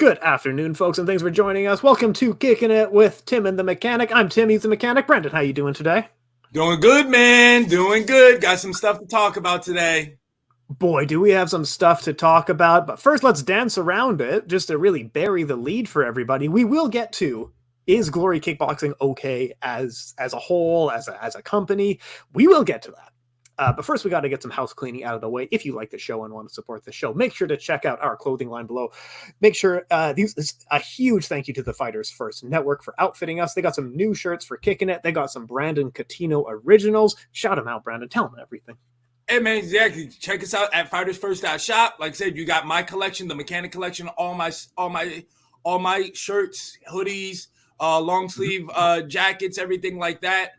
Good afternoon, folks, and thanks for joining us. Welcome to Kickin' It with Tim and the Mechanic. I'm Tim, he's the Mechanic. Brendan, how you doing today? Doing good, man. Doing good. Got some stuff to talk about today. Boy, do we have some stuff to talk about. But first, let's dance around it just to really bury the lead for everybody. We will get to, is GLORY Kickboxing okay as a whole, as a company? We will get to that. But first, we got to get some house cleaning out of the way. If you like the show and want to support the show, make sure to check out our clothing line below. Make sure this is a huge thank you to the Fighters First Network for outfitting us. They got some new shirts for Kickin' It. They got some Brandon Cuttino originals. Shout them out, Brandon. Tell them everything. Hey, man, exactly. Check us out at fightersfirst.shop. Like I said, you got my collection, the Mechanic collection, all my shirts, hoodies, long sleeve jackets, everything like that.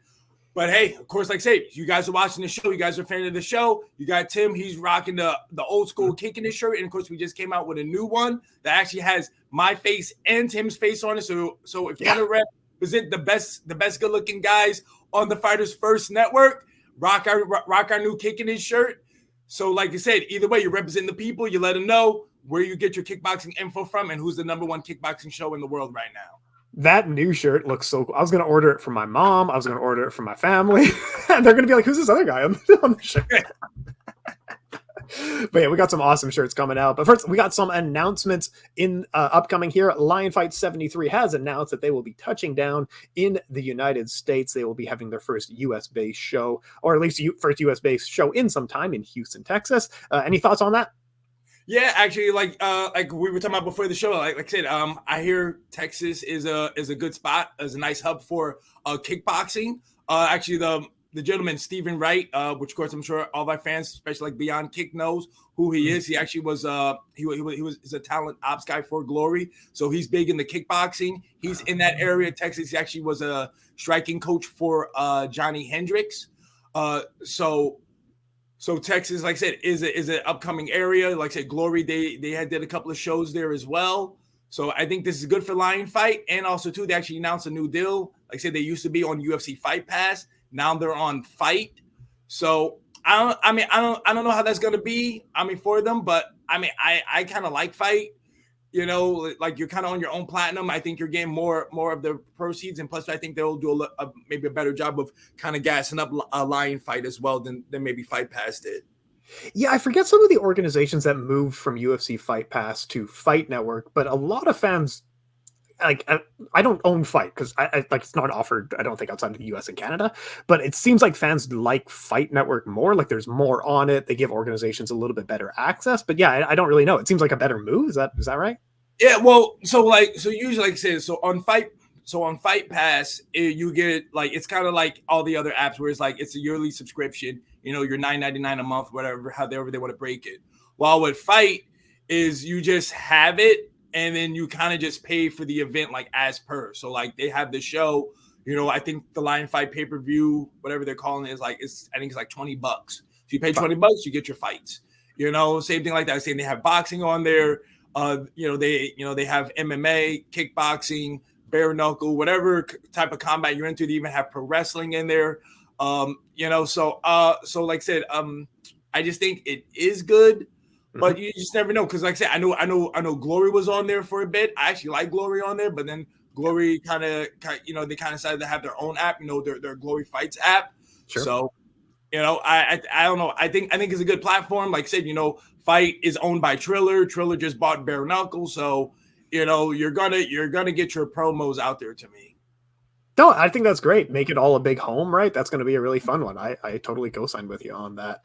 But hey, of course, like I said, you guys are watching the show. You guys are a fan of the show. You got Tim. He's rocking the old school Kickin' It shirt. And of course, we just came out with a new one that actually has my face and Tim's face on it. So if you want to represent the best good looking guys on the Fighters First Network, rock our new Kickin' It shirt. So like I said, either way, you represent the people. You let them know where you get your kickboxing info from and who's the #1 kickboxing show in the world right now. That new shirt looks so cool. I was going to order it for my mom. I was going to order it for my family. And they're going to be like, who's this other guy on the shirt? But yeah, we got some awesome shirts coming out. But first, we got some announcements in upcoming here. Lion Fight 73 has announced that they will be touching down in the United States. They will be having their first U.S.-based show, or at least first U.S.-based show in some time in Houston, Texas. Any thoughts on that? Yeah, actually, like we were talking about before the show, like I said, I hear Texas is a good spot, as a nice hub for kickboxing. Actually, the gentleman Stephen Wright, which of course I'm sure all of our fans, especially like Beyond Kick, knows who he is. He actually was he's a talent ops guy for Glory, so he's big in the kickboxing. He's in that area, Texas. He actually was a striking coach for Johnny Hendricks. So Texas, like I said, is an upcoming area. Like I said, Glory, they did a couple of shows there as well. So I think this is good for Lion Fight. And also, too, they actually announced a new deal. Like I said, they used to be on UFC Fight Pass. Now they're on Fight. So I don't know how that's gonna be. For them, but I kind of like Fight. You know, like you're kind of on your own platinum. I think you're getting more of the proceeds, and plus I think they'll do maybe a better job of kind of gassing up a Lion Fight as well than maybe Fight Pass did. Yeah, I forget some of the organizations that moved from UFC Fight Pass to Fight Network, but a lot of fans, like, I don't own Fight because I like it's not offered, I don't think, outside of the US and Canada, but it seems like fans like Fight Network more. Like there's more on it. They give organizations a little bit better access. But yeah, I don't really know. It seems like a better move. Is that right? Yeah, well, so usually, like I said, on Fight Pass, you get like, it's kind of like all the other apps where it's like it's a yearly subscription. You know, you're $9.99 a month, whatever, however they want to break it. While with Fight is you just have it. And then you kind of just pay for the event like as per. So like they have the show, you know, I think the Lion Fight pay-per-view, whatever they're calling it, is like, I think it's like $20. So you pay $20, you get your fights. You know, same thing like that. Saying they have boxing on there. They have MMA, kickboxing, bare knuckle, whatever type of combat you're into. They even have pro wrestling in there. So like I said, I just think it is good. But you just never know, because like I said, I know Glory was on there for a bit. I actually like Glory on there, but then Glory kind of they kind of decided to have their own app, their Glory Fights app. Sure. So, I don't know. I think it's a good platform. Like I said, Fight is owned by Triller. Triller just bought Bare Knuckle, so you're gonna get your promos out there to me. No, I think that's great. Make it all a big home, right? That's going to be a really fun one. I totally co-signed with you on that.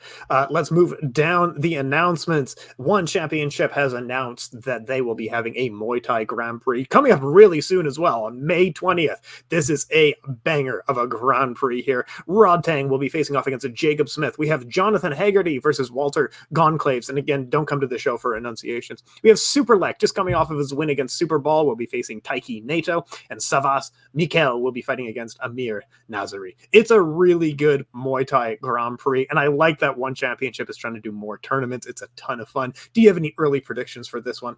Let's move down the announcements. One Championship has announced that they will be having a Muay Thai Grand Prix coming up really soon as well, on May 20th. This is a banger of a Grand Prix here. Rod Tang will be facing off against Jacob Smith. We have Jonathan Haggerty versus Walter Gonclaves. And again, don't come to the show for enunciations. We have Superlek, just coming off of his win against Superball, will be facing Taiki Nato. And Savas Mikel will be fighting against Amir Nazari. It's a really good Muay Thai Grand Prix, and I like that One Championship is trying to do more tournaments. It's a ton of fun. Do you have any early predictions for this one?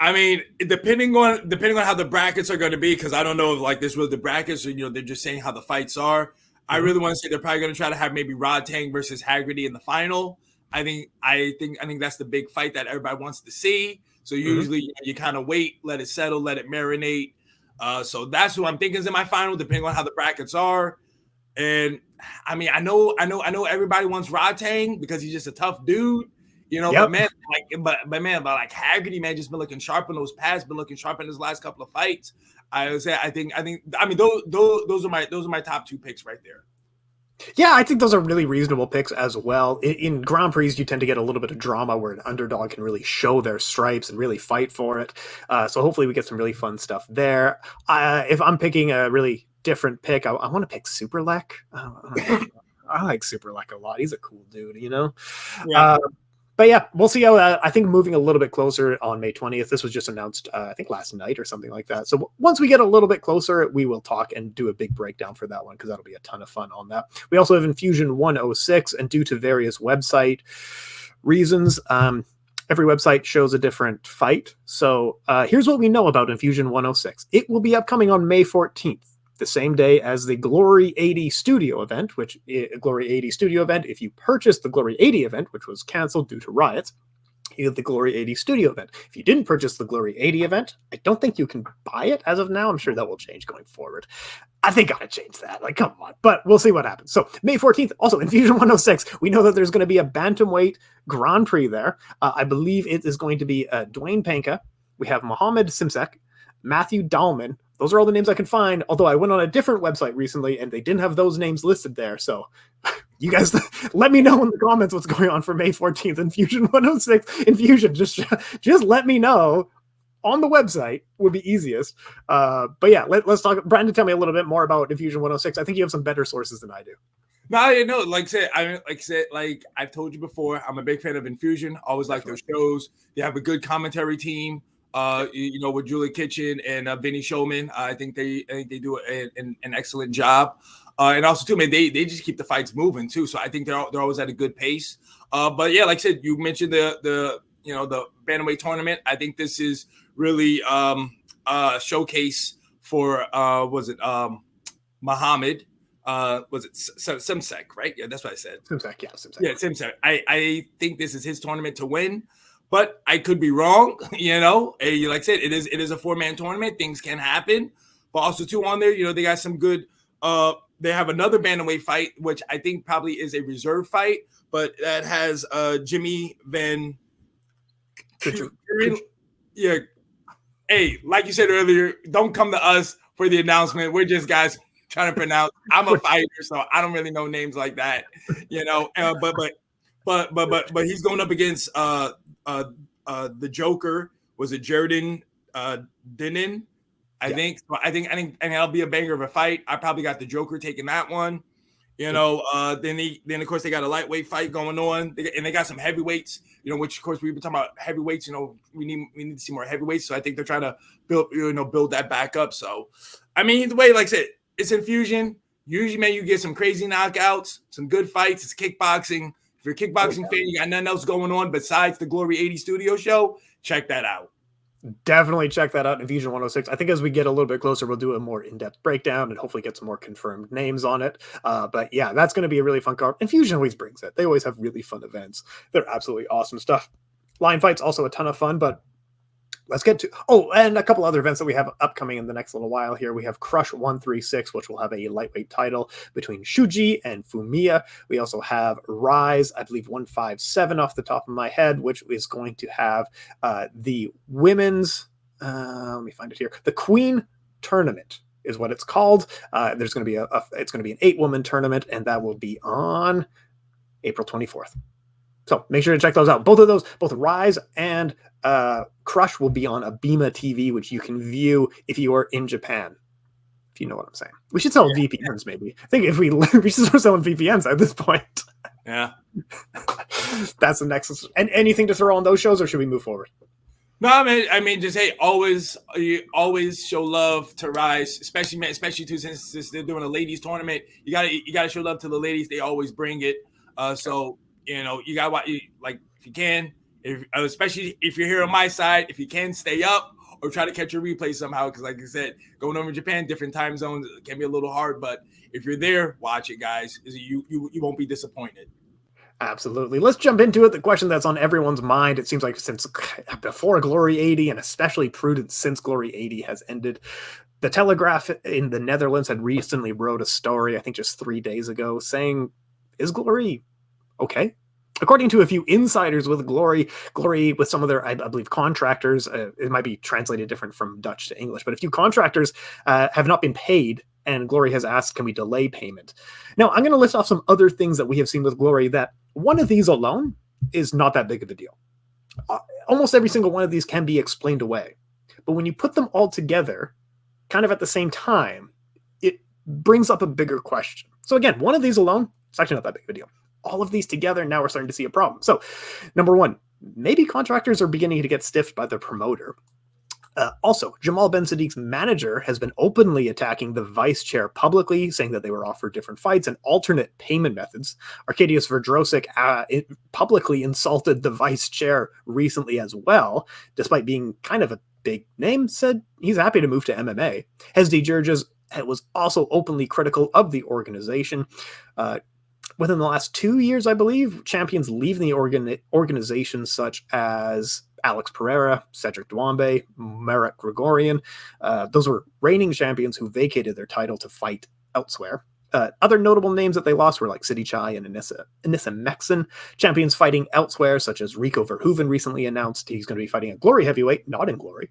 Depending on how the brackets are going to be, because I don't know if like this was the brackets or they're just saying how the fights are. I really want to say they're probably going to try to have maybe Rod Tang versus Haggerty in the final. I think that's the big fight that everybody wants to see. So usually you kind of wait, let it settle, let it marinate. So that's what I'm thinking is in my final, depending on how the brackets are. And I mean, I know everybody wants Rodtang because he's just a tough dude, but man, like Haggerty, man, just been looking sharp in those pads, been looking sharp in his last couple of fights. I mean, those are my top 2 picks right there. Yeah, I think those are really reasonable picks as well. In Grand Prix, you tend to get a little bit of drama where an underdog can really show their stripes and really fight for it. So hopefully we get some really fun stuff there. If I'm picking a really different pick, I want to pick Superlek. I like Superlek a lot. He's a cool dude, Yeah. But yeah, we'll see how I think moving a little bit closer on May 20th. This was just announced, I think last night or something like that. So once we get a little bit closer, we will talk and do a big breakdown for that one because that'll be a ton of fun on that. We also have Enfusion 106, and due to various website reasons, every website shows a different fight. So here's what we know about Enfusion 106. It will be upcoming on May 14th. The same day as the Glory 80 studio event, if you purchased the Glory 80 event, which was canceled due to riots, you have the Glory 80 studio event. If you didn't purchase the Glory 80 event, I don't think you can buy it as of now. I'm sure that will change going forward. I think I gotta change that. Like, come on. But we'll see what happens. So May 14th, also Enfusion 106, we know that there's going to be a bantamweight Grand Prix there. I believe it is going to be Dwayne Panka. We have Mohamed Simsek, Matthew Dahlman. Those are all the names I can find, although I went on a different website recently and they didn't have those names listed there. So you guys let me know in the comments what's going on for May 14th. Enfusion 106. Enfusion, just let me know on the website would be easiest. But yeah, let's talk. Brandon, tell me a little bit more about Enfusion 106. I think you have some better sources than I do. No, like I said, I've told you before, I'm a big fan of Enfusion. Always like their shows. They have a good commentary team. With Julie Kitchen and Vinny Showman, I think they do an excellent job. And also too, man, they just keep the fights moving too. So I think they're always at a good pace. But yeah, like I said, you mentioned the bantamweight tournament. I think this is really a showcase for Muhammad. Was it Simsek, right? Yeah, that's what I said. Simsek, yeah, Simsek. Yeah, Simsek. I think this is his tournament to win. But I could be wrong, Like I said, it is a 4-man tournament. Things can happen. But also, too, on there, they got some good they have another bantamweight fight, which I think probably is a reserve fight, but that has Jimmy Van. Yeah. Hey, like you said earlier, don't come to us for the announcement. We're just guys trying to pronounce. I'm a fighter, so I don't really know names like that, But he's going up against the Joker. Was it Jordan Dinin? I think that'll be a banger of a fight. I probably got the Joker taking that one. Then of course they got a lightweight fight going on, and they got some heavyweights. Which of course we've been talking about heavyweights. We need to see more heavyweights. So I think they're trying to build that back up. So I mean, the way, like I said, it's Enfusion. Usually, man, you get some crazy knockouts, some good fights. It's kickboxing. If you're a kickboxing fan, you got nothing else going on besides the Glory 80 studio show, check that out. Definitely check that out, Enfusion 106. I think as we get a little bit closer, we'll do a more in-depth breakdown and hopefully get some more confirmed names on it. But yeah, that's going to be a really fun card. Enfusion always brings it. They always have really fun events. They're absolutely awesome stuff. Line fights, also a ton of fun, but let's get to, and a couple other events that we have upcoming in the next little while here. We have KRUSH 136, which will have a lightweight title between Shuji and Fumiya. We also have Rise, I believe 157 off the top of my head, which is going to have the women's, let me find it here, the Queen Tournament is what it's called. There's going to be it's going to be an 8-woman tournament, and that will be on April 24th. So make sure to check those out. Both of those, both Rise and KRUSH, will be on Abema TV, which you can view if you are in Japan. If you know what I'm saying. We should sell VPNs, maybe. I think if we should start selling VPNs at this point. Yeah. That's the next. And anything to throw on those shows, or should we move forward? No, I mean, just always show love to Rise, especially too, since they're doing a ladies tournament. You gotta show love to the ladies. They always bring it. So you got what like if you can, especially if you're here on my side, if you can stay up or try to catch a replay somehow, because like I said, going over to Japan, different time zones can be a little hard. But if you're there, watch it, guys. You won't be disappointed. Absolutely. Let's jump into it. The question that's on everyone's mind, it seems like since before Glory 80, and especially prudent since Glory 80 has ended, the Telegraph in the Netherlands had recently wrote a story, I think just 3 days ago, saying, is Glory okay? According to a few insiders with Glory with some of their, I believe, contractors, it might be translated different from Dutch to English, but a few contractors have not been paid, and Glory has asked, can we delay payment? Now, I'm going to list off some other things that we have seen with Glory that one of these alone is not that big of a deal. Almost every single one of these can be explained away. But when you put them all together, kind of at the same time, it brings up a bigger question. So again, one of these alone, it's actually not that big of a deal. All of these together, now we're starting to see a problem. So, number one, maybe contractors are beginning to get stiffed by their promoter. Also, Jamal Ben Sadiq's manager has been openly attacking the vice chair publicly, saying that they were offered different fights and alternate payment methods. Arkadiusz Verdrosic publicly insulted the vice chair recently as well, despite being kind of a big name, said he's happy to move to MMA. Hesdy Georges was also openly critical of the organization. Within the last 2 years, I believe, champions leaving the organization such as Alex Pereira, Cedric Douambe, Marek Grigorian. Those were reigning champions who vacated their title to fight elsewhere. Other notable names that they lost were like City Chai and Anissa Mexen. Champions fighting elsewhere, such as Rico Verhoeven recently announced he's going to be fighting at Glory heavyweight, not in Glory,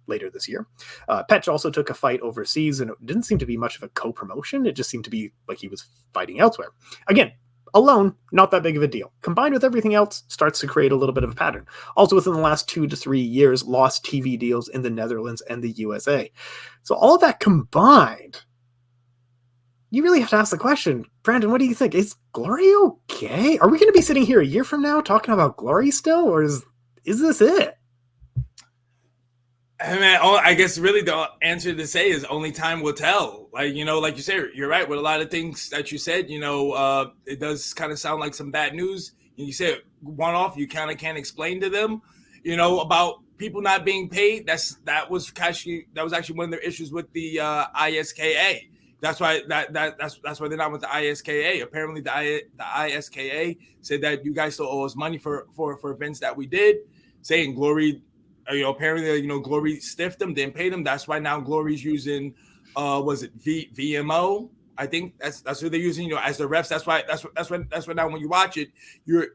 later this year. Petch also took a fight overseas, and it didn't seem to be much of a co-promotion. It just seemed to be like he was fighting elsewhere. Again, alone, not that big of a deal. Combined with everything else, starts to create a little bit of a pattern. Also, within the last 2 to 3 years, lost TV deals in the Netherlands and the USA. So all of that combined, you really have to ask the question, Brandon, what do you think? Is Glory okay? Are we going to be sitting here a year from now talking about Glory still, or is this it? I mean, I guess really the answer to say is only time will tell. Like, like you said, you're right with a lot of things that you said. It does kind of sound like some bad news. You said one off, you kind of can't explain to them, about people not being paid. That was actually one of their issues with the ISKA. That's why that's why they're not with the ISKA. Apparently, the ISKA said that you guys still owe us money for events that we did, saying Glory. Apparently, Glory stiffed them, didn't pay them. That's why now Glory's using, was it VMO? I think that's what they're using, as the refs. That's why now when you watch it, you're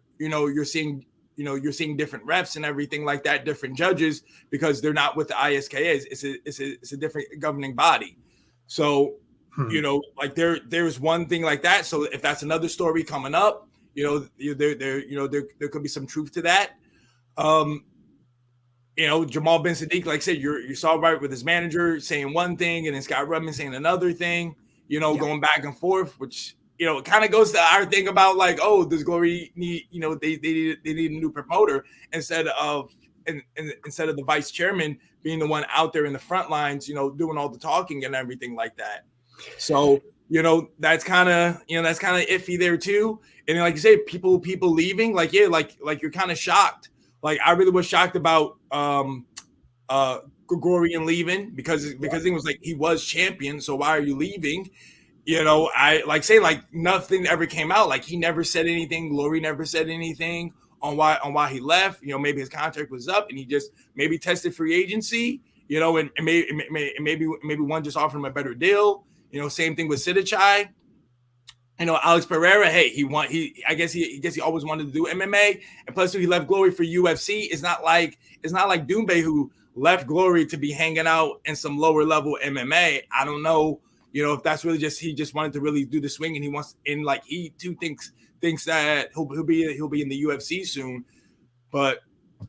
seeing different refs and everything like that, different judges, because they're not with the ISKA. It's a different governing body. So, like there's one thing like that. So if that's another story coming up, there could be some truth to that. Jamal Ben Sadiq, like I said, you saw right with his manager saying one thing and then Scott Rudman saying another thing, going back and forth, which, it kind of goes to our thing about like, oh, does Glory need, they need a new promoter instead of the vice chairman being the one out there in the front lines, doing all the talking and everything like that. So, that's kind of iffy there too. And then, like you say, people leaving, like, yeah, like you're kind of shocked. Like, I really was shocked about Grigorian leaving because it was like he was champion. So why are you leaving? I like nothing ever came out. Like, he never said anything. Glory never said anything on why he left. Maybe his contract was up and he just maybe tested free agency. And maybe one just offered him a better deal. Same thing with Sidichai. Alex Pereira, hey, I guess he always wanted to do MMA, and plus he left Glory for UFC. It's not like Doumbé, who left Glory to be hanging out in some lower level MMA. I don't know, if that's really just he just wanted to really do the swing, and he wants, and like he too thinks that he'll be in the UFC soon. But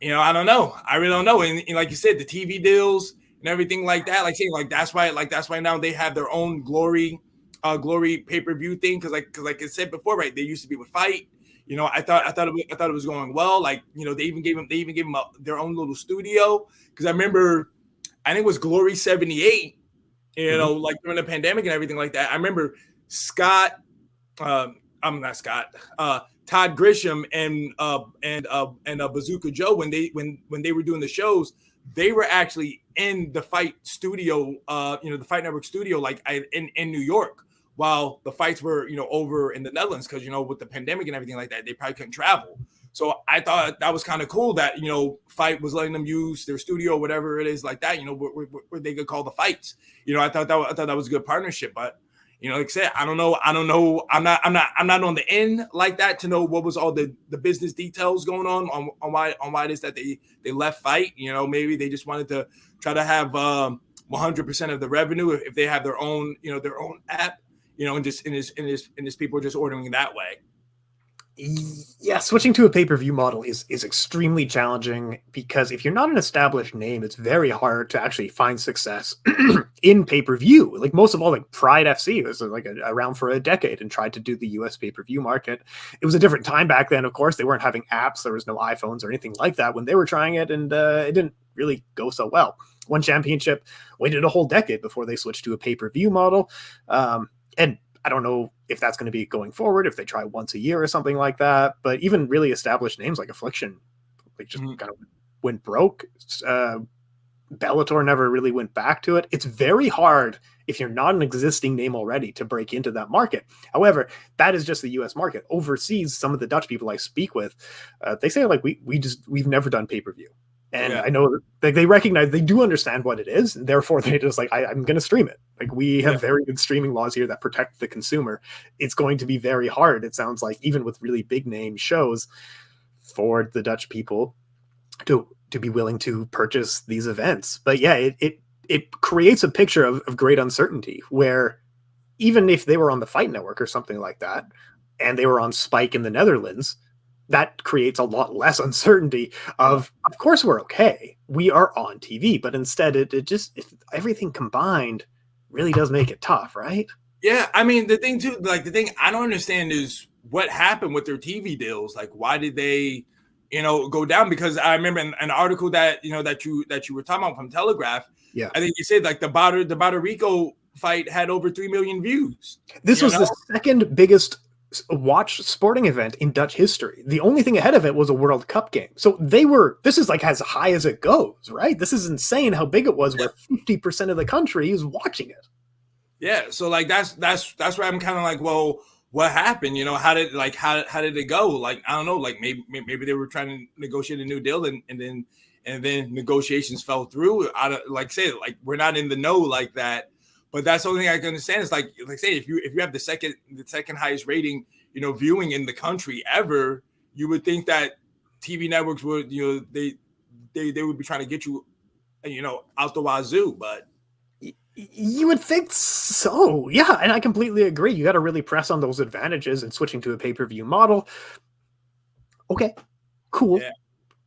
I don't know. I really don't know. And like you said, the TV deals and everything like that, that's why now they have their own Glory pay-per-view thing, because like I said before, right, they used to be with Fight. I thought it was going well. Like, they even gave him their own little studio, because I remember, I think it was Glory 78, like during the pandemic and everything like that. I remember Todd Grisham and Bazooka Joe, when they were doing the shows, they were actually in the Fight studio, the Fight Network studio, like in New York, while the fights were, over in the Netherlands because, with the pandemic and everything like that, they probably couldn't travel. So I thought that was kind of cool that, Fight was letting them use their studio, whatever it is like that, where they could call the fights. I thought that was a good partnership, but like I said, I don't know. I'm not on the end like that to know what was all the business details going on why it is that they left Fight. Maybe they just wanted to try to have 100% of the revenue if they have their own, their own app, and just people are just ordering that way. Yeah, switching to a pay-per-view model is extremely challenging because if you're not an established name, it's very hard to actually find success in pay-per-view. Like most of all, like Pride FC was like around for a decade and tried to do the US pay-per-view market. It was a different time back then, of course. They weren't having apps. There was no iPhones or anything like that when they were trying it, and it didn't really go so well. One Championship waited a whole decade before they switched to a pay-per-view model. And I don't know if that's going to be going forward, if they try once a year or something like that. But even really established names like Affliction, like just kind of went broke. Bellator never really went back to it. It's very hard if you're not an existing name already to break into that market. However, that is just the US market. Overseas, some of the Dutch people I speak with, they say like we've never done pay-per-view. And I know that they recognize, they do understand what it is. And therefore, they just like, I'm going to stream it. Like we have very good streaming laws here that protect the consumer. It's going to be very hard. It sounds like even with really big name shows for the Dutch people to be willing to purchase these events. But yeah, it creates a picture of great uncertainty where even if they were on the Fight Network or something like that, and they were on Spike in the Netherlands, that creates a lot less uncertainty of course we're okay. We are on TV, but instead everything combined really does make it tough, right? Yeah. I mean, the thing I don't understand is what happened with their TV deals. Like, why did they, go down? Because I remember an article that, that you were talking about from Telegraph. Yeah. I think you said like the Puerto Rico fight had over 3 million views. This was the second biggest watched sporting event in Dutch history. The only thing ahead of it was a World Cup game. So this is like as high as it goes, right? This is insane how big it was where 50% of the country is watching it. Yeah. So like that's where I'm kind of like, well, what happened? How did it go? Like, I don't know, like maybe they were trying to negotiate a new deal and then negotiations fell through. We're not in the know like that. But that's the only thing I can understand is like say if you have the second highest rating, viewing in the country ever, you would think that TV networks would, they would be trying to get you, out the wazoo. But you would think so. Yeah. And I completely agree. You got to really press on those advantages and switching to a pay-per-view model. Okay, cool. Yeah.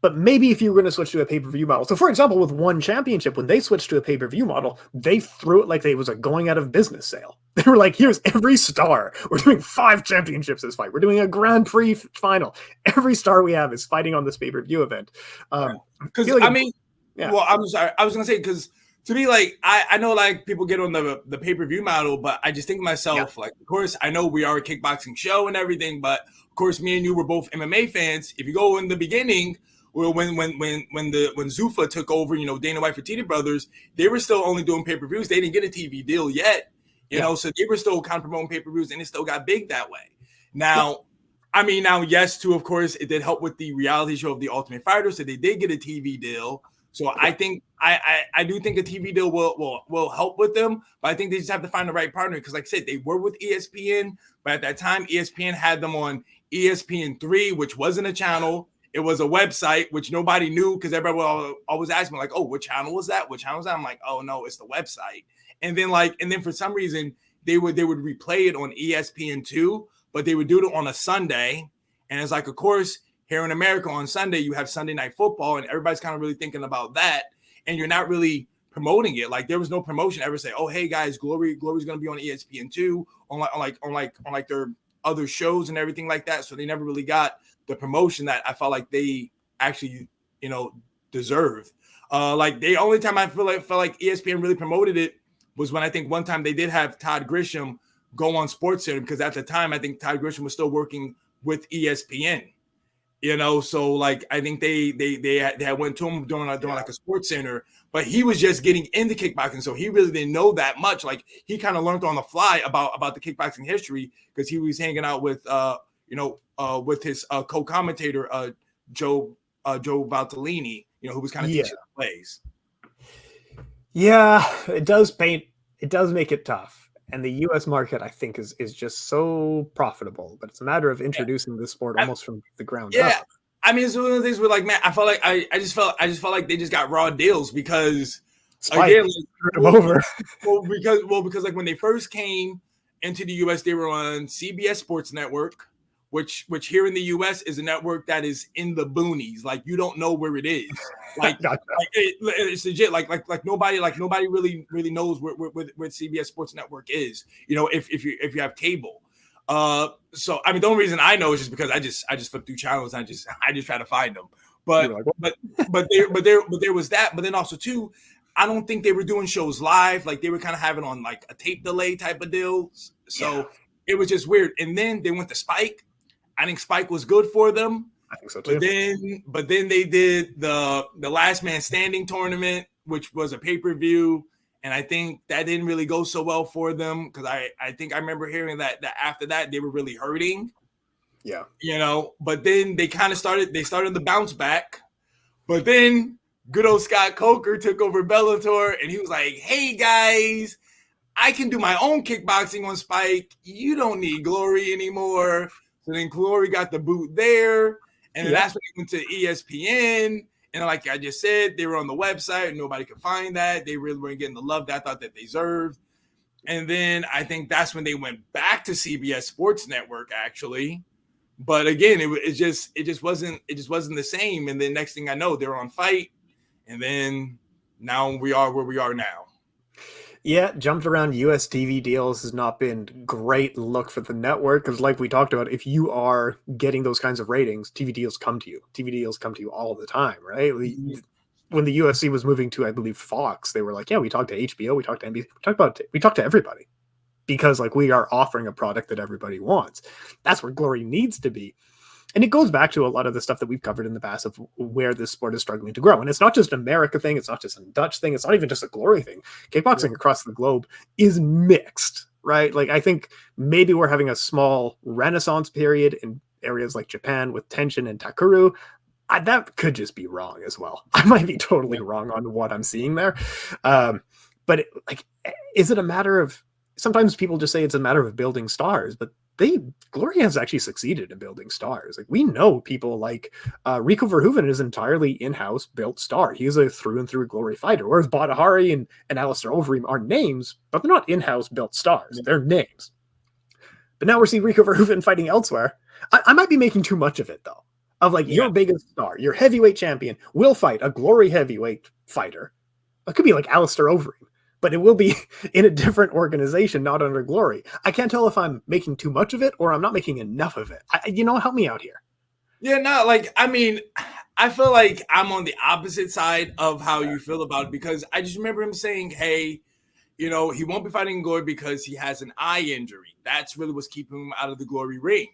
But maybe if you were going to switch to a pay-per-view model. So, for example, with One Championship, when they switched to a pay-per-view model, they threw it like it was a going out of business sale. They were like, here's every star. We're doing 5 championships this fight. We're doing a Grand Prix final. Every star we have is fighting on this pay-per-view event. Because, well, I'm sorry. I was going to say, because to me, like, I know, like, people get on the pay-per-view model, but I just think to myself, like, of course, I know we are a kickboxing show and everything, but, of course, me and you were both MMA fans. If you go in the beginning, well, when Zuffa took over, Dana White Fertitta Brothers, they were still only doing pay-per-views. They didn't get a TV deal yet, you know, so they were still kind of promoting pay-per-views, and it still got big that way. Now, yes, too, of course, it did help with the reality show of The Ultimate Fighter, so they did get a TV deal. So I think I do think a TV deal will help with them, but I think they just have to find the right partner because, like I said, they were with ESPN, but at that time, ESPN had them on ESPN3, which wasn't a channel. It was a website, which nobody knew because everybody would always ask me, like, oh, what channel was that? What channel was that? I'm like, oh, no, it's the website. And then for some reason, they would replay it on ESPN2, but they would do it on a Sunday. And it's like, of course, here in America on Sunday, you have Sunday Night Football, and everybody's kind of really thinking about that. And you're not really promoting it. Like, there was no promotion ever say, oh, hey, guys, Glory's going to be on ESPN2 on their other shows and everything like that. So they never really got the promotion that I felt like they actually, deserve. The only time I felt like ESPN really promoted it was when I think one time they did have Todd Grisham go on SportsCenter, because at the time I think Todd Grisham was still working with ESPN. So like I think they had went to him during like a SportsCenter, but he was just getting into kickboxing, so he really didn't know that much. Like he kind of learned on the fly about the kickboxing history because he was hanging out with with his co-commentator Joe Valtellini, who was kind of teaching the plays. Yeah, it does make it tough. And the U.S. market, I think, is just so profitable, but it's a matter of introducing the sport almost from the ground up. I mean, it's one of the things where, like, man, I felt like I just felt like they just got raw deals because again, over. because like when they first came into the U.S., they were on CBS Sports Network, which here in the U.S. is a network that is in the boonies. Like you don't know where it is. Like, Gotcha. It's legit. Like nobody really knows where CBS Sports Network is. If you have cable. So I mean, the only reason I know is just because I just flip through channels and I just try to find them. But there was that. But then also too, I don't think they were doing shows live. Like they were kind of having on like a tape delay type of deals. So it was just weird. And then they went to Spike. I think Spike was good for them. I think so too. But then they did the Last Man Standing tournament, which was a pay-per-view. And I think that didn't really go so well for them because I think I remember hearing that after that they were really hurting. Yeah. But then they started the bounce back. But then good old Scott Coker took over Bellator and he was like, hey guys, I can do my own kickboxing on Spike. You don't need Glory anymore. So then Glory got the boot there. And then that's when they went to ESPN. And like I just said, they were on the website and nobody could find that. They really weren't getting the love that I thought that they deserved. And then I think that's when they went back to CBS Sports Network, actually. But again, it just wasn't the same. And then next thing I know, they're on Fight. And then now we are where we are now. Yeah, jumped around US TV deals has not been great look for the network because like we talked about, if you are getting those kinds of ratings, TV deals come to you. TV deals come to you all the time, right? Mm-hmm. When the UFC was moving to, I believe, Fox, they were like, yeah, we talked to HBO, we talked to NBC, we talked to everybody because like we are offering a product that everybody wants. That's where Glory needs to be. And it goes back to a lot of the stuff that we've covered in the past of where this sport is struggling to grow. And it's not just an America thing. It's not just a Dutch thing. It's not even just a Glory thing. Kickboxing across the globe is mixed, right? Like I think maybe we're having a small renaissance period in areas like Japan with Tenshin and Takuru. That could just be wrong as well. I might be totally wrong on what I'm seeing there. But is it a matter of, sometimes people just say it's a matter of building stars, but Glory has actually succeeded in building stars. Like we know people like Rico Verhoeven is an entirely in-house built star. He's a through and through Glory fighter. Whereas Badahari and Alistair Overeem are names, but they're not in-house built stars. They're names. But now we're seeing Rico Verhoeven fighting elsewhere. I might be making too much of it though. Of like your biggest star, your heavyweight champion will fight a Glory heavyweight fighter. It could be like Alistair Overeem. But it will be in a different organization, not under Glory. I can't tell if I'm making too much of it or I'm not making enough of it. Help me out here. Yeah, no, like, I mean, I feel like I'm on the opposite side of how you feel about it because I just remember him saying, hey, he won't be fighting Glory because he has an eye injury. That's really what's keeping him out of the Glory ring.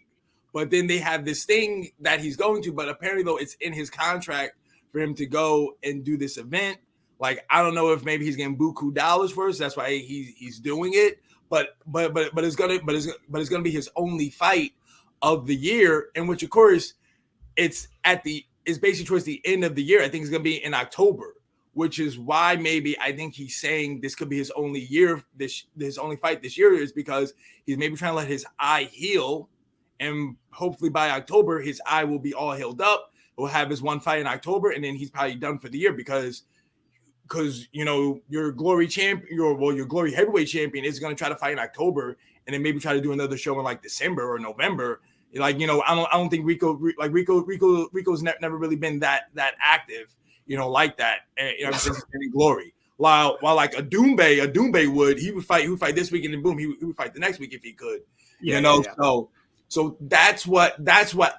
But then they have this thing that he's going to, but apparently, though, it's in his contract for him to go and do this event. Like, I don't know if maybe he's getting buku dollars for us. That's why he's doing it. But it's gonna be his only fight of the year, in which of course it's basically towards the end of the year. I think it's gonna be in October, which is why maybe I think he's saying this could be his only year. His only fight this year is because he's maybe trying to let his eye heal, and hopefully by October his eye will be all healed up. He'll have his one fight in October, and then he's probably done for the year because your Glory champion, your Glory heavyweight champion is going to try to fight in October, and then maybe try to do another show in like December or November. Like, I don't think Rico's never really been that active, like that. And, since he's been in Glory. While like a Doumbé would fight this week and then boom, he would fight the next week if he could. So that's what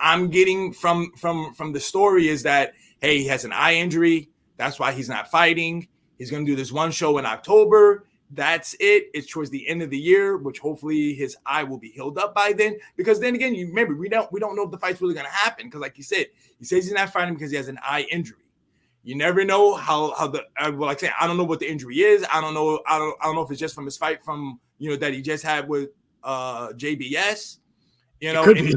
I'm getting from the story is that, hey, he has an eye injury. That's why he's not fighting. He's going to do this one show in October. That's it. It's towards the end of the year, which hopefully his eye will be healed up by then. Because then again, you remember, we don't know if the fight's really going to happen. Because like you said, he says he's not fighting because he has an eye injury. You never know how the well, like I say, I don't know what the injury is. I don't know if it's just from his fight from that he just had with JBS. It could be,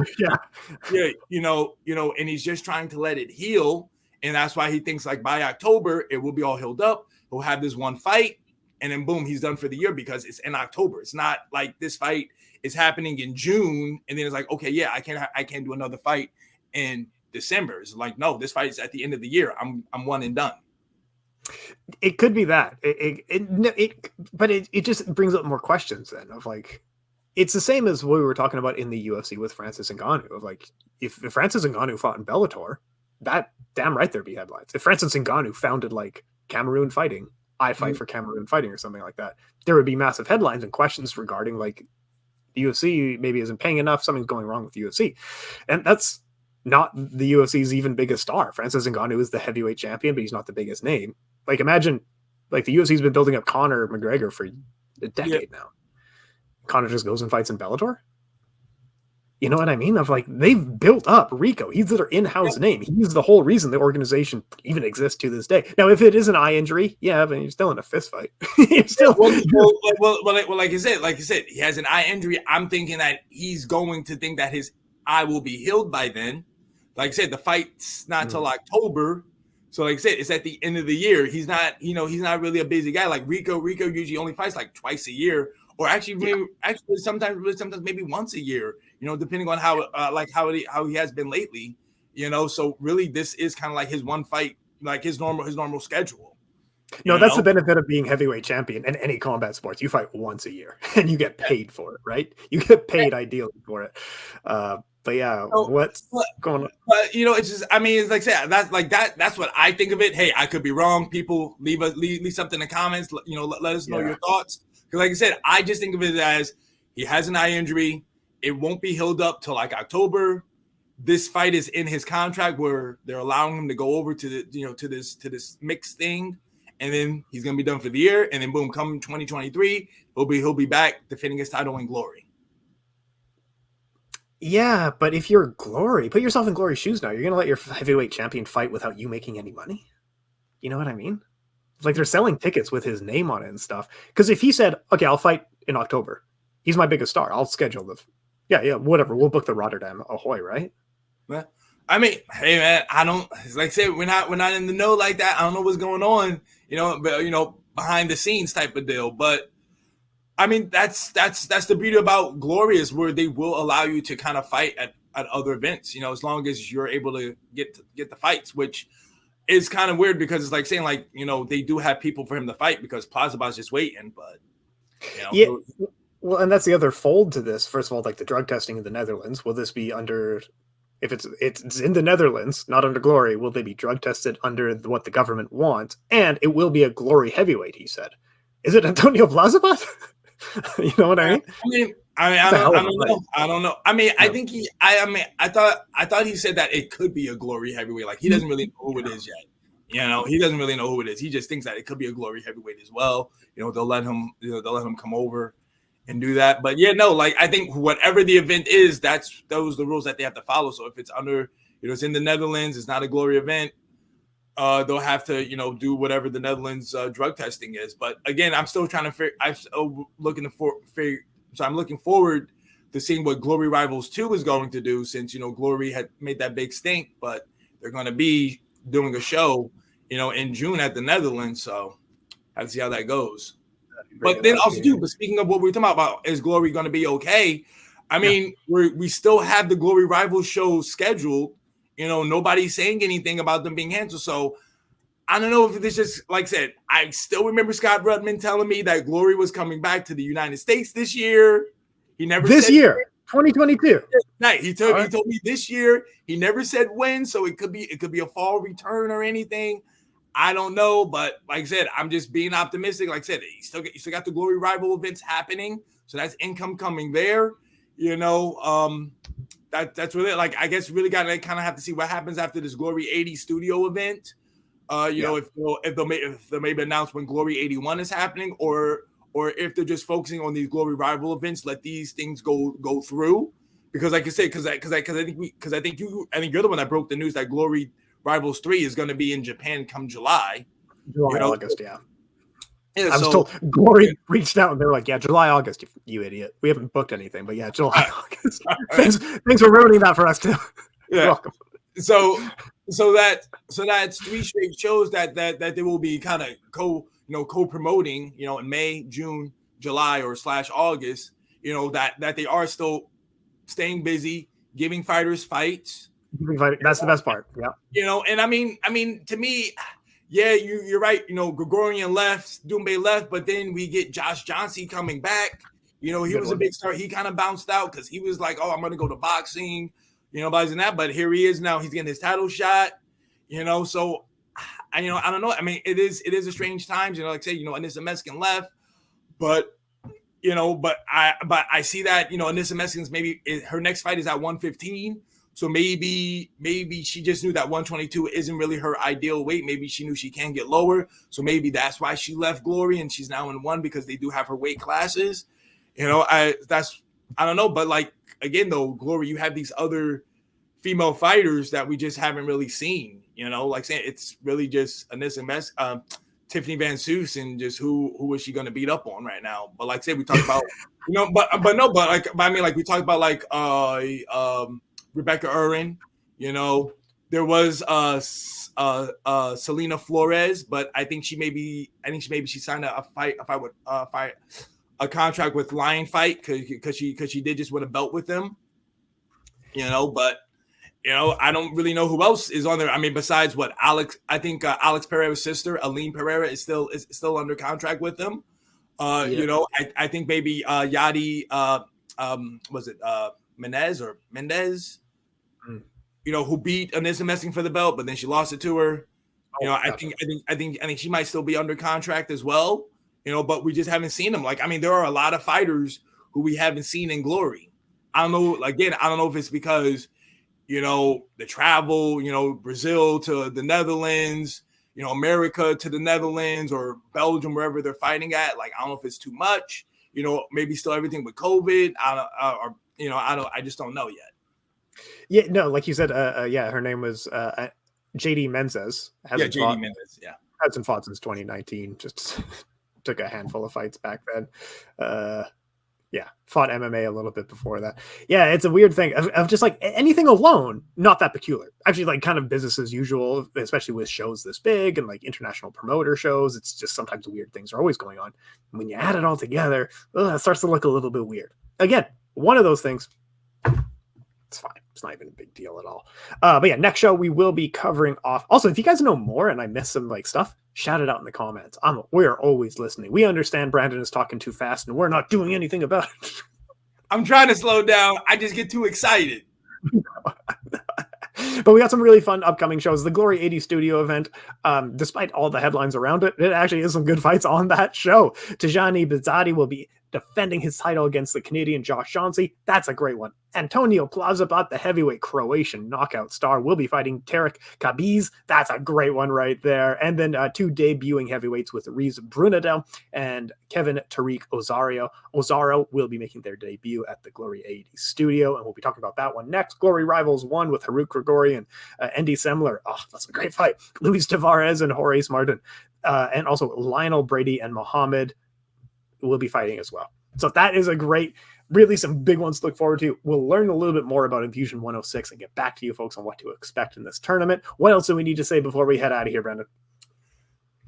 and he's just trying to let it heal, and that's why he thinks like by October it will be all healed up. He'll have this one fight, and then boom, he's done for the year because it's in October. It's not like this fight is happening in June, and then it's like, okay, yeah, I can't do another fight in December. It's like, no, this fight is at the end of the year. I'm one and done. It could be that. But it just brings up more questions then of like, it's the same as what we were talking about in the UFC with Francis Ngannou. Of like, if Francis Ngannou fought in Bellator, that damn right there'd be headlines. If Francis Ngannou founded like Cameroon Fighting, I Fight for Cameroon Fighting or something like that, there would be massive headlines and questions regarding like the UFC maybe isn't paying enough, something's going wrong with the UFC. And that's not the UFC's even biggest star. Francis Ngannou is the heavyweight champion, but he's not the biggest name. Like, imagine, like, the UFC's been building up Conor McGregor for a decade now. Conor just goes and fights in Bellator. You know what I mean? Of like, they've built up Rico. He's their in-house name. He's the whole reason the organization even exists to this day. Now, if it is an eye injury, yeah, but you're still in a fist fight. You're still like you said, he has an eye injury. I'm thinking that he's going to think that his eye will be healed by then. Like I said, the fight's not till October. So like I said, it's at the end of the year. He's not really a busy guy. Like Rico usually only fights like twice a year, or actually sometimes maybe once a year, depending on how he has been lately, So really this is kind of like his one fight, like his normal schedule. No, that's the benefit of being heavyweight champion in any combat sports. You fight once a year and you get paid for it, right? You get paid ideally for it. But yeah, what's going on? But it's just, I mean, it's like say that's what I think of it. Hey, I could be wrong. People leave something in the comments. Let us know your thoughts. Because like I said, I just think of it as he has an eye injury. It won't be healed up till like October. This fight is in his contract where they're allowing him to go over to the to this mixed thing, and then he's gonna be done for the year. And then boom, come 2023, he'll be back defending his title in Glory. Yeah, but if you're Glory, put yourself in Glory's shoes now. You're going to let your heavyweight champion fight without you making any money? You know what I mean? It's like they're selling tickets with his name on it and stuff. Because if he said, okay, I'll fight in October, he's my biggest star. I'll schedule the... Yeah, whatever. We'll book the Rotterdam Ahoy, right? I mean, hey, man, I don't... Like I said, we're not in the know like that. I don't know what's going on, but, behind the scenes type of deal. But I mean, that's the beauty about Glory is where they will allow you to kind of fight at other events, as long as you're able to get the fights, which is kind of weird because it's like saying like, they do have people for him to fight because Plazaba's just waiting, but yeah. Well, and that's the other fold to this. First of all, like the drug testing in the Netherlands, will this be under, if it's in the Netherlands, not under Glory, will they be drug tested under what the government wants? And it will be a Glory heavyweight, he said. Is it Antonio Plazaba? You know what I mean? I don't know. I mean, I think I thought he said that it could be a Glory heavyweight. Like he doesn't really know who it is yet. He doesn't really know who it is. He just thinks that it could be a Glory heavyweight as well. They'll let him come over and do that. But yeah, no, like I think whatever the event is, those are the rules that they have to follow. So if it's under, it's in the Netherlands, it's not a Glory event. They'll have to, do whatever the Netherlands drug testing is. But again, I'm still trying to I'm looking forward to seeing what Glory Rivals 2 is going to do since, Glory had made that big stink, but they're going to be doing a show, in June at the Netherlands. So I have to see how that goes. But then also too, but speaking of what we're talking about, is Glory going to be okay? I mean, we still have the Glory Rivals show scheduled. Nobody's saying anything about them being canceled. So I don't know if this is, like I said, I still remember Scott Rudman telling me that Glory was coming back to the United States this year. He never this year, 2022. Right. He told me this year. He never said when, so it could be a fall return or anything. I don't know, but like I said, I'm just being optimistic. Like I said, you still got the Glory Rival events happening, so that's income coming there. That's really, like, I guess really got to kind of have to see what happens after this Glory 80 studio event. If they'll maybe announce when Glory 81 is happening, or if they're just focusing on these Glory Rival events, let these things go through. Because like I said, because I think you're the one that broke the news that Glory Rivals 3 is going to be in Japan come July. July, August, yeah. Yeah, I was told Glory reached out and they were like, yeah, July, August, you idiot. We haven't booked anything, but yeah, July, August. Thanks for ruining that for us too. Yeah. You're welcome. So that's 3 straight shows that they will be kind of co-promoting, in May, June, July, or /August, that they are still staying busy, giving fighters fights. That's the best part. Yeah. And I mean, to me, yeah, you're right. Gregorian left, Doumbé left, but then we get Josh Johnson coming back. He was a big star. He kind of bounced out because he was like, oh, I'm going to go to boxing, but here he is now. He's getting his title shot, so I don't know. I mean, it is a strange times, like I say, Anissa Meskin left, but I see that, Anissa Meskin's maybe her next fight is at 115. So maybe she just knew that 122 isn't really her ideal weight. Maybe she knew she can get lower. So maybe that's why she left Glory and she's now in 1 because they do have her weight classes. I don't know. But like, again, though, Glory, you have these other female fighters that we just haven't really seen, like saying it's really just Anissa Tiffany Van Soos and just who is she going to beat up on right now? But like I said, we talked about, we talked about like, Rebecca Urin, there was Selena Flores, but I think she signed a contract with Lion Fight because she did just win a belt with them, but I don't really know who else is on there. I mean, besides what Alex, I think Alex Pereira's sister, Aline Pereira, is still under contract with them. I think maybe Yadi, was it Mendez? Who beat Anissa Meskin for the belt, but then she lost it to her. I think she might still be under contract as well. But we just haven't seen them. Like, I mean, there are a lot of fighters who we haven't seen in Glory. I don't know. Again, I don't know if it's because the travel, Brazil to the Netherlands, America to the Netherlands or Belgium, wherever they're fighting at. Like, I don't know if it's too much. Maybe still everything with COVID. I just don't know yet. Yeah, no, like you said, her name was JD Mendez. JD Mendez, yeah. Hasn't fought since 2019. Just took a handful of fights back then. Fought MMA a little bit before that. Yeah, it's a weird thing of just like anything alone, not that peculiar. Actually, like kind of business as usual, especially with shows this big and like international promoter shows. It's just sometimes weird things are always going on. And when you add it all together, it starts to look a little bit weird. Again, one of those things. It's fine. It's not even a big deal at all. But yeah, next show we will be covering off. Also, if you guys know more and I missed some like stuff, shout it out in the comments. We're always listening. We understand Brandon is talking too fast and we're not doing anything about it. I'm trying to slow down. I just get too excited. But we got some really fun upcoming shows. The Glory 80 studio event, despite all the headlines around it, it actually is some good fights on that show. Tijani Bizzati will be defending his title against the Canadian Josh Johnson. That's a great one. Antonio Plazabat, the heavyweight Croatian knockout star, will be fighting Tarek Kabiz. That's a great one right there. And then 2 debuting heavyweights with Reese Brunadel and Kevin Tariq Ozario. Ozaro will be making their debut at the Glory 80 studio, and we'll be talking about that one next. Glory Rivals 1 with Haruk Grigori and Andy Semler. Oh, that's a great fight. Luis Tavares and Horace Martin. And also Lionel Brady and Mohammed will be fighting as well. So that is a great, really some big ones to look forward to. We'll learn a little bit more about Enfusion 106 and get back to you folks on what to expect in this tournament. What else do we need to say before we head out of here, Brendan?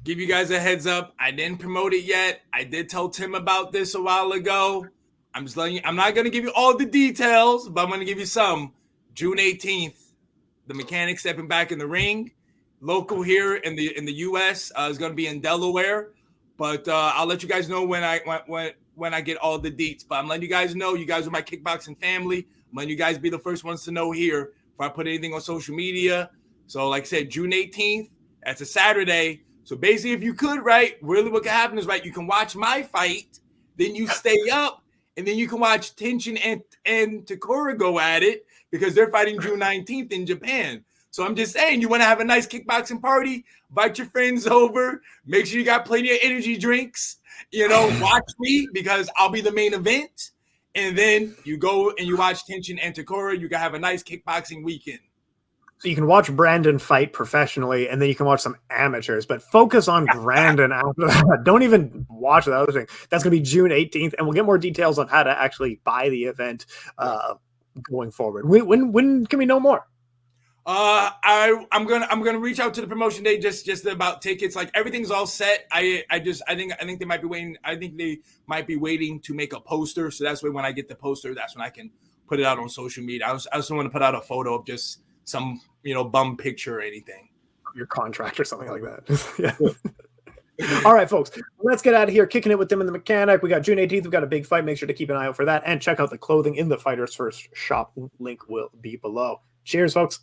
Give you guys a heads up. I didn't promote it yet. I did tell Tim about this a while ago. I'm just letting you, I'm not going to give you all the details, but I'm going to give you some. June 18th, the mechanic stepping back in the ring. Local here in the U.S. Is going to be in Delaware. But I'll let you guys know when I get all the deets. But I'm letting you guys know. You guys are my kickboxing family. I'm letting you guys be the first ones to know here if I put anything on social media. So like I said, June 18th, that's a Saturday. So basically, if you could, right, really what can happen is, right, you can watch my fight, then you stay up, and then you can watch Tenshin and Takura go at it because they're fighting June 19th in Japan. So I'm just saying, you want to have a nice kickboxing party, invite your friends over, make sure you got plenty of energy drinks, watch me because I'll be the main event. And then you go and you watch Tenshin and Takura. You can have a nice kickboxing weekend. So you can watch Brandon fight professionally, and then you can watch some amateurs, but focus on Brandon after that. Don't even watch the other thing. That's going to be June 18th, and we'll get more details on how to actually buy the event going forward. When can we know more? I'm gonna reach out to the promotion day just about tickets. Like everything's all set. I think they might be waiting. I think they might be waiting to make a poster. So that's when I get the poster, that's when I can put it out on social media. I also want to put out a photo of just some bum picture or anything. Your contract or something like that. Yeah. All right, folks, let's get out of here. Kicking it with them in the mechanic. We got June 18th. We've got a big fight. Make sure to keep an eye out for that and check out the clothing in the Fighters First shop. Link will be below. Cheers, folks.